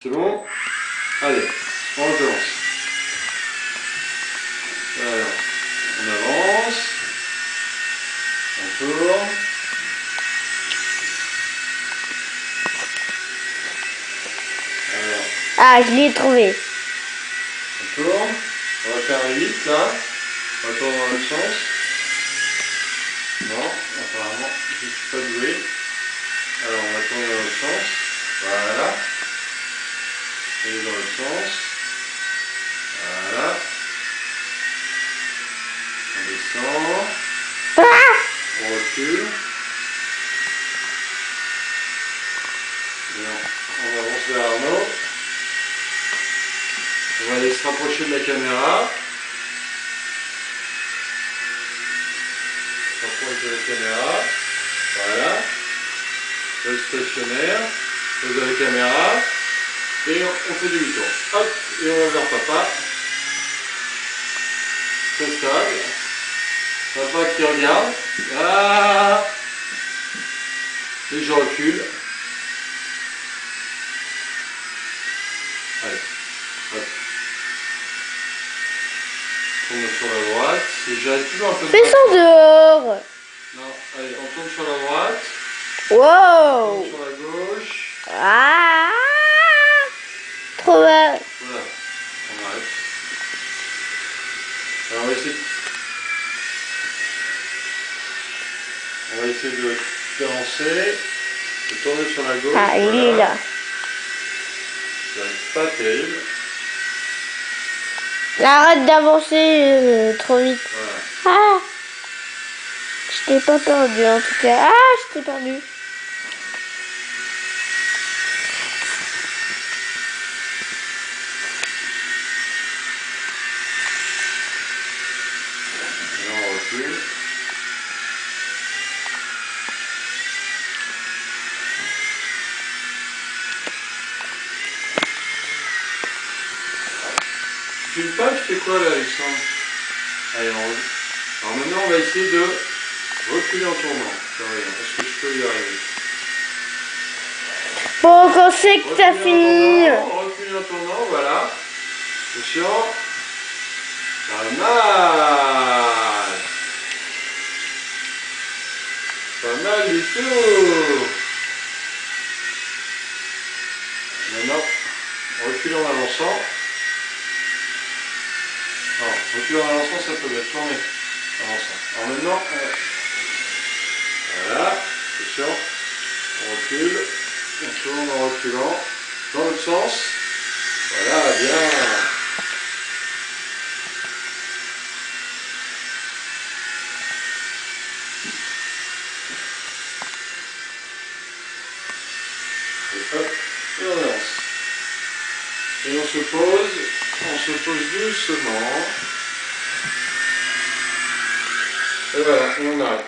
C'est bon? Allez, on recommence. Alors, on avance. On tourne. Alors, Ah, je l'ai trouvé. on tourne. On va faire vite là. On va tourner dans l'autre sens. Non, apparemment, je ne suis pas doué. Alors, on va tourner dans l'autre sens. Voilà. Et dans l'autre sens. Voilà. On descend. Ah! On recule. Et on avance vers Arnaud. On va aller se rapprocher de la caméra. On s'approche de la caméra. Voilà. Le stationnaire. Pose la caméra. Et on fait demi-tour. Hop. Et on va vers papa. Très stable. Papa qui regarde. Ah. Et je recule. Allez. Hop. On tourne sur la droite. Et j'arrête toujours un peu de Fais ça dehors. Non, allez, on tourne sur la droite. On Wow. tourne sur la gauche. Ah! Trop mal. Voilà. On arrête. Alors on va essayer d'avancer. De tourner sur la gauche. Ah, il voilà. est là. C'est pas terrible. Arrête d'avancer trop vite. Voilà. Ah! Je t'ai pas perdu en tout cas. Ah, je t'ai perdu. Et on recule. Tu filmes pas, tu fais quoi là, Alexandre? Allez, alors maintenant on va essayer de reculer en tournant. Est-ce que je peux y arriver? Bon, quand c'est que t'as fini? Reculer en tournant, voilà. Attention. Pas mal. Pas mal du tout. Maintenant, reculer en avançant. Non, reculer en avançant, ça peut être tourné. Avançant. Alors maintenant, voilà. Attention. On recule. On tourne en reculant. Dans l'autre sens. Voilà, bien. Et hop, et on avance. Et on se pose doucement. Et voilà, et on arrête.